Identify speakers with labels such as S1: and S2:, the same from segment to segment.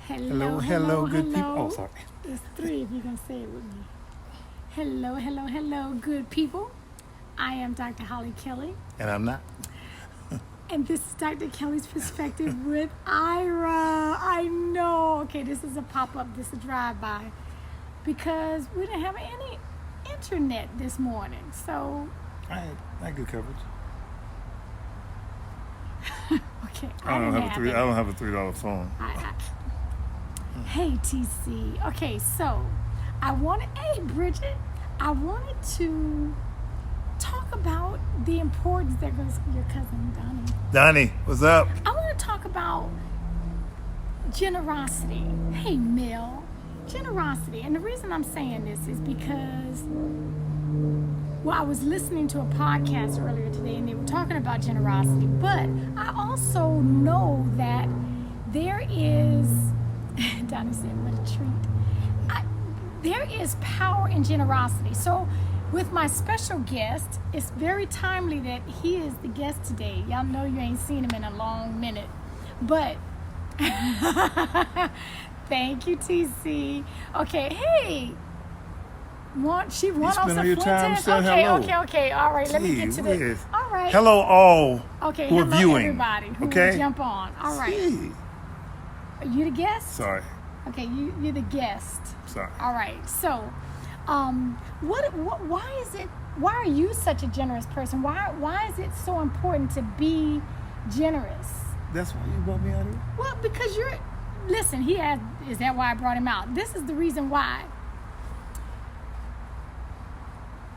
S1: Hello, good people. Oh, sorry.
S2: It's three if you're going to say it with me. Hello, good people. I am Dr. Hollie Kelly.
S1: And I'm not.
S2: And this is Dr. Kelly's Perspective with Ira. I know. Okay, this is a pop-up. This is a drive-by. Because we didn't have any internet this morning. So...
S1: I had good coverage.
S2: Okay.
S1: I don't have a $3 phone.
S2: Hey, TC. Okay, so hey, Bridget, I wanted to talk about the importance. There goes your cousin, Donnie.
S1: Donnie, what's up?
S2: I want to talk about generosity. Hey, Mel. Generosity. And the reason I'm saying this is because, well, I was listening to a podcast earlier today and they were talking about generosity, but I also know that there is, Donnie said, what a treat. There is power in generosity. So with my special guest, it's very timely that he is the guest today. Y'all know you ain't seen him in a long minute, but thank you, TC. Okay, hey. She won on some food test? Okay, all right, let me get to this. All right.
S1: Hello, all
S2: okay,
S1: who are viewing.
S2: Everybody who
S1: okay?
S2: will jump on. All right. Are you the guest?
S1: Sorry.
S2: Okay, you're the guest.
S1: Sorry.
S2: All right. So, why are you such a generous person? Why is it so important to be generous?
S1: That's why you brought me out here?
S2: Well, because is that why I brought him out? This is the reason why.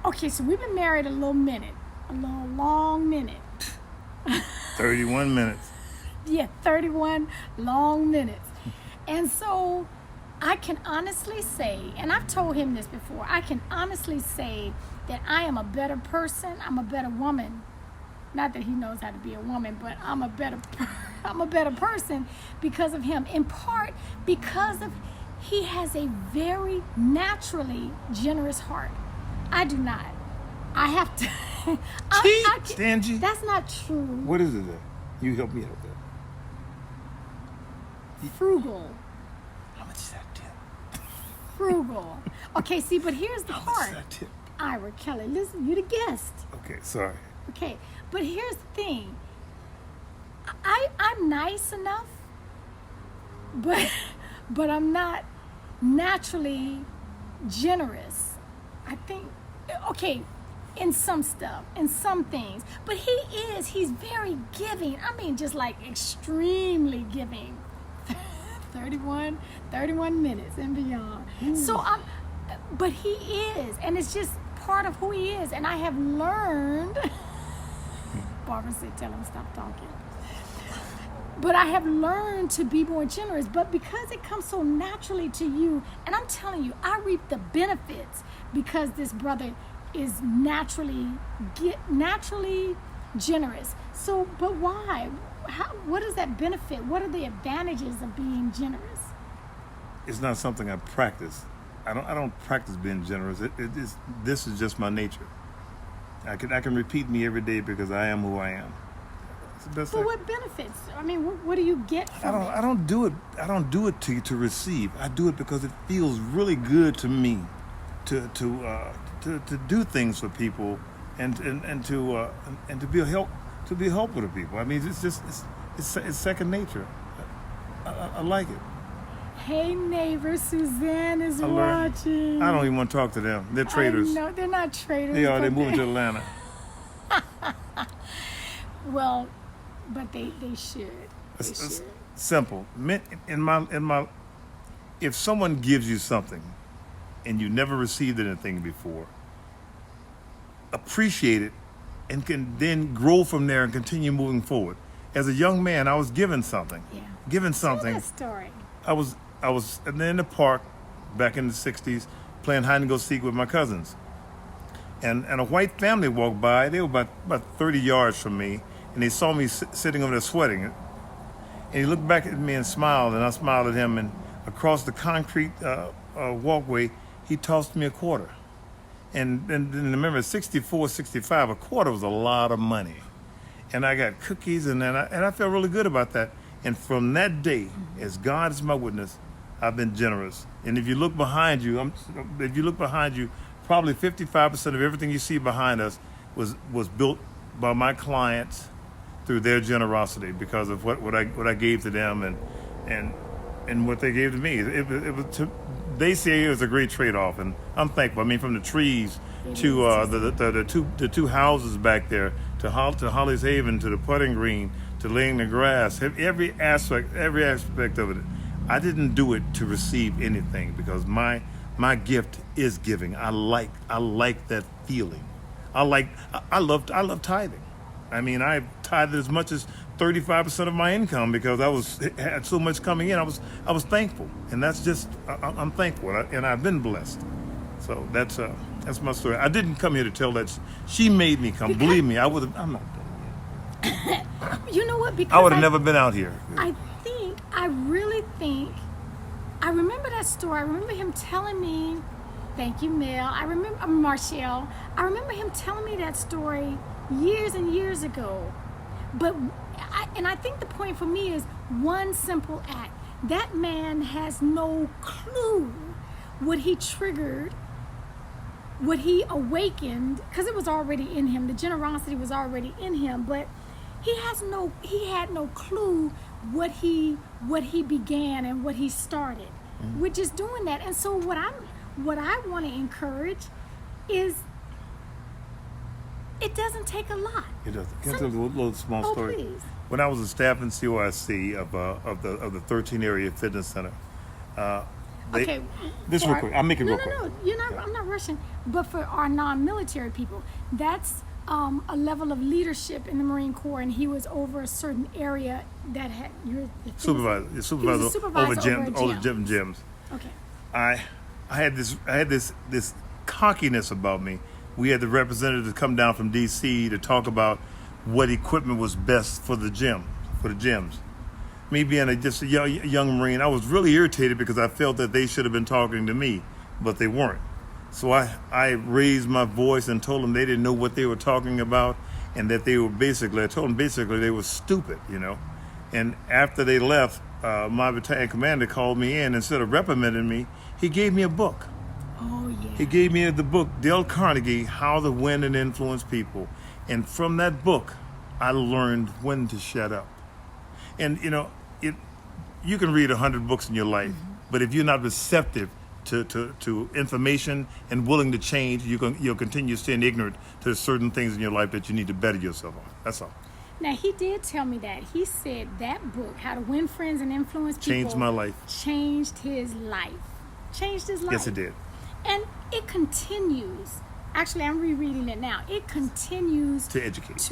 S2: Okay, so we've been married a long minute.
S1: 31 minutes.
S2: Yeah, 31 long minutes. And so I can honestly say, and I've told him this before, I can honestly say that I am a better person, I'm a better woman. Not that he knows how to be a woman, but I'm a better person because of him. In part because of he has a very naturally generous heart. I do not. I have to.
S1: Stingy.
S2: That's not true.
S1: What is it then? You help me out with that.
S2: Frugal.
S1: How much is that tip?
S2: Frugal. Okay, see, but here's the part.
S1: How much is that tip?
S2: Ira Kelly, listen, you're the guest.
S1: Okay, sorry.
S2: Okay, but here's the thing. I'm nice enough, but I'm not naturally generous. I think, okay, in some stuff, in some things. But he's very giving. I mean, just like extremely giving. 31 minutes and beyond. So but he is, and it's just part of who he is. And I have learned, Barbara said, tell him to stop talking. But I have learned to be more generous. But because it comes so naturally to you, and I'm telling you, I reap the benefits because this brother is naturally generous. So, but why? What does that benefit? What are the advantages of being generous?
S1: It's not something I practice. I don't practice being generous. This is just my nature. I can repeat me every day because I am who I am.
S2: But what benefits? I mean, what do you get from it?
S1: I don't do it to receive. I do it because it feels really good to me to do things for people and to be a helpful to people. I mean, it's second nature. I like it.
S2: Hey neighbor, Suzanne is watching.
S1: I don't even want to talk to them. They're traitors.
S2: No, they're not traitors.
S1: They are. They're moving to Atlanta.
S2: Well, but they should.
S1: It's simple. If someone gives you something and you never received anything before, appreciate it and can then grow from there and continue moving forward. As a young man, I was given something.
S2: Yeah.
S1: Given something.
S2: Tell that story.
S1: I was in the park back in the 60s playing hide and go seek with my cousins. And a white family walked by. They were about 30 yards from me. And they saw me sitting over there sweating. And he looked back at me and smiled, and I smiled at him. And across the concrete walkway, he tossed me a quarter. And remember, 64, 65, a quarter was a lot of money. And I got cookies, and I felt really good about that. And from that day, as God is my witness, I've been generous. And if you look behind you, probably 55% of everything you see behind us was built by my clients through their generosity because of what I gave to them and what they gave to me. They say it was a great trade-off, and I'm thankful. I mean, from the trees to the two houses back there, to Hollie's Haven, to the putting green, to laying the grass, every aspect of it. I didn't do it to receive anything because my gift is giving. I like that feeling. I love tithing. I mean, I tithed as much as 35% of my income because I had so much coming in. I was thankful, and that's just I'm thankful, and I've been blessed. So that's my story. I didn't come here to tell that she made me come. Believe me, I'm not done yet.
S2: You know what? Because
S1: I would have never been out here.
S2: I really think, I remember that story. I remember him telling me, thank you, Mel. Marshall. I remember him telling me that story years and years ago. But I think the point for me is one simple act. That man has no clue what he triggered, what he awakened, because it was already in him. The generosity was already in him, but he had no clue what he began and what he started. We're just doing that. And so what I want to encourage is it doesn't take a lot.
S1: It doesn't. Can I tell you a little small story?
S2: Please.
S1: When I was a staff in COIC of the 13 area fitness center,
S2: Okay.
S1: This real quick. I'll make it real quick.
S2: No. You're not. I'm not rushing. But for our non-military people, that's a level of leadership in the Marine Corps, and he was over a certain area that had
S1: supervisor over gyms.
S2: Okay.
S1: I had this cockiness about me. We had the representatives come down from D.C. to talk about what equipment was best for the gyms. Me being just a young Marine, I was really irritated because I felt that they should have been talking to me, but they weren't. So I raised my voice and told them they didn't know what they were talking about, and that they were I told them basically they were stupid, And after they left, my battalion commander called me in. Instead of reprimanding me, he gave me a book.
S2: Oh, yeah.
S1: He gave me the book, Dale Carnegie, How to Win and Influence People. And from that book, I learned when to shut up. And, you can read 100 books in your life, but if you're not receptive to information and willing to change, you'll continue staying ignorant to certain things in your life that you need to better yourself on. That's all.
S2: Now, he did tell me that. He said that book, How to Win Friends and Influence People,
S1: changed my life.
S2: Changed his life.
S1: Yes, it did.
S2: And it continues. Actually, I'm rereading it now. It continues
S1: to educate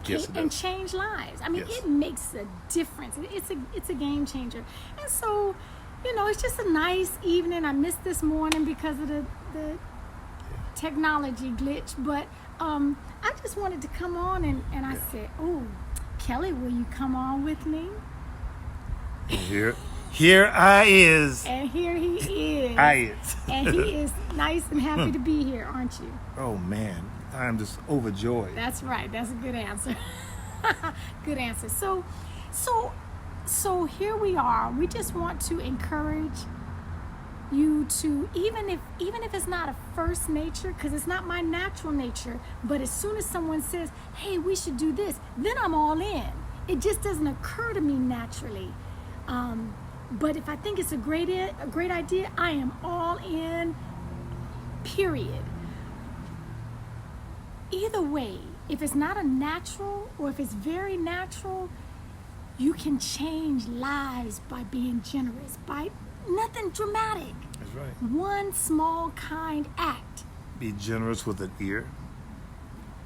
S2: yes, and change lives. I mean,
S1: yes.
S2: It makes a difference. It's a game changer. And so, it's just a nice evening. I missed this morning because of the technology glitch, but I just wanted to come on and I said, "Oh, Kelly, will you come on with me?"
S1: Here I is.
S2: And here he is. And he is nice and happy to be here, aren't you?
S1: Oh, man. I'm just overjoyed.
S2: That's right. That's a good answer. Good answer. So here we are. We just want to encourage you to, even if it's not a first nature, because it's not my natural nature, but as soon as someone says, hey, we should do this, then I'm all in. It just doesn't occur to me naturally. But if I think it's a great idea, I am all in, period. Either way, if it's not a natural or if it's very natural, you can change lives by being generous, by nothing dramatic.
S1: That's right.
S2: One small, kind act.
S1: Be generous with an ear.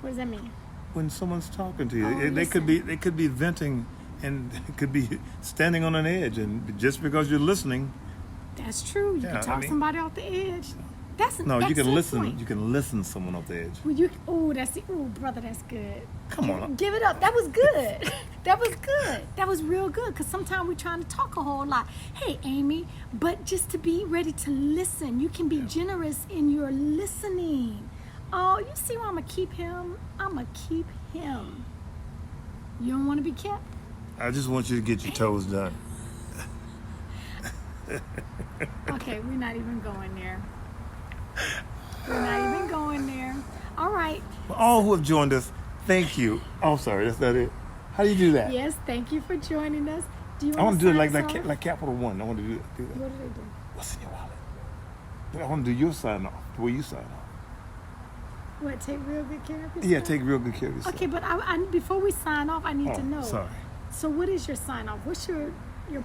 S2: What does that mean?
S1: When someone's talking to you,
S2: Oh,
S1: they could be venting. And it could be standing on an edge, and just because you're listening,
S2: that's true. You can talk somebody off the edge. That's an
S1: you can listen.
S2: point.
S1: You can listen to someone off the edge.
S2: Well, brother, that's good.
S1: Come on,
S2: give it up. That was good. That was good. That was real good. Because sometimes we're trying to talk a whole lot. Hey, Amy, but just to be ready to listen. You can be generous in your listening. Oh, you see where I'm gonna keep him? I'm gonna keep him. You don't want to be kept?
S1: I just want you to get your toes done.
S2: Okay, we're not even going there. We're not even going there. All right.
S1: For all who have joined us, thank you. Oh, sorry, that's not it. How do you do that?
S2: Yes, thank you for joining us. Do you
S1: I want to do it
S2: sign us off?
S1: like Capital One. I want to do that.
S2: What do they do?
S1: What's in your wallet? But I want to do your sign off, the way you sign off.
S2: What, take real good care of yourself?
S1: Yeah, take real good care of yourself.
S2: Okay, but I before we sign off, I need to know.
S1: Sorry.
S2: So what is your sign off? What's your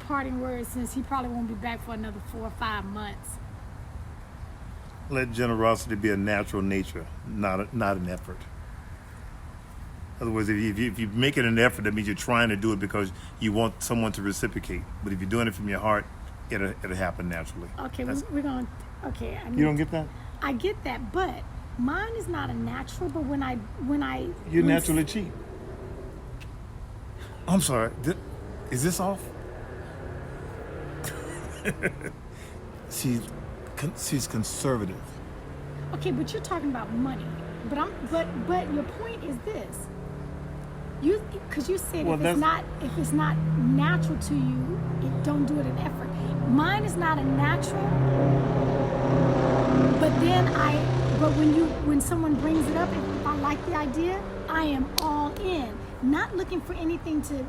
S2: parting words, since he probably won't be back for another 4 or 5 months?
S1: Let generosity be a natural nature, not an effort. In other words, if you make it an effort, that means you're trying to do it because you want someone to reciprocate. But if you're doing it from your heart, it'll happen naturally.
S2: Okay, we're going to, okay.
S1: You don't get that?
S2: I get that, but mine is not a natural, but when I
S1: You're naturally cheap. I'm sorry. Is this off? She's conservative.
S2: Okay, but you're talking about money. But your point is this. Because you said
S1: Well,
S2: if it's not natural to you, don't do it in effort. Mine is not a natural. But then when someone brings it up, if I like the idea, I am all in. Not looking for anything to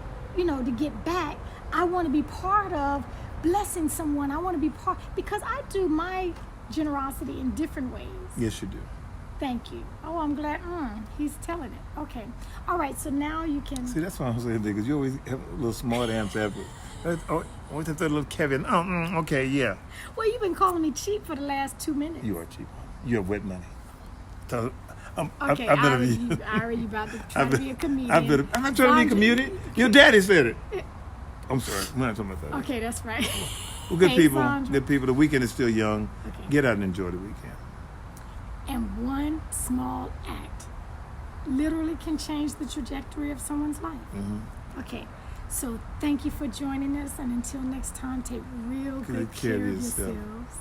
S2: get back. I want to be part of blessing someone. I want to be part, because I do my generosity in different ways.
S1: Yes, you do.
S2: Thank you. Oh, I'm glad. He's telling it. Okay. All right. So now you can.
S1: See, that's what I'm saying, because you always have a little smart answer after. Always have that little caveat. Okay, yeah.
S2: Well, you've been calling me cheap for the last 2 minutes.
S1: You are cheap. You have wet money. So,
S2: Okay, I already about to try to be a comedian.
S1: I'm not trying to be a comedian. Your daddy said it. I'm sorry. We're not talking about that.
S2: Okay, that's right.
S1: Well, good
S2: Hey,
S1: people.
S2: Sandra.
S1: Good people. The weekend is still young.
S2: Okay.
S1: Get out and enjoy the weekend.
S2: And one small act literally can change the trajectory of someone's life.
S1: Mm-hmm.
S2: Okay, so thank you for joining us, and until next time, take real good care of yourselves.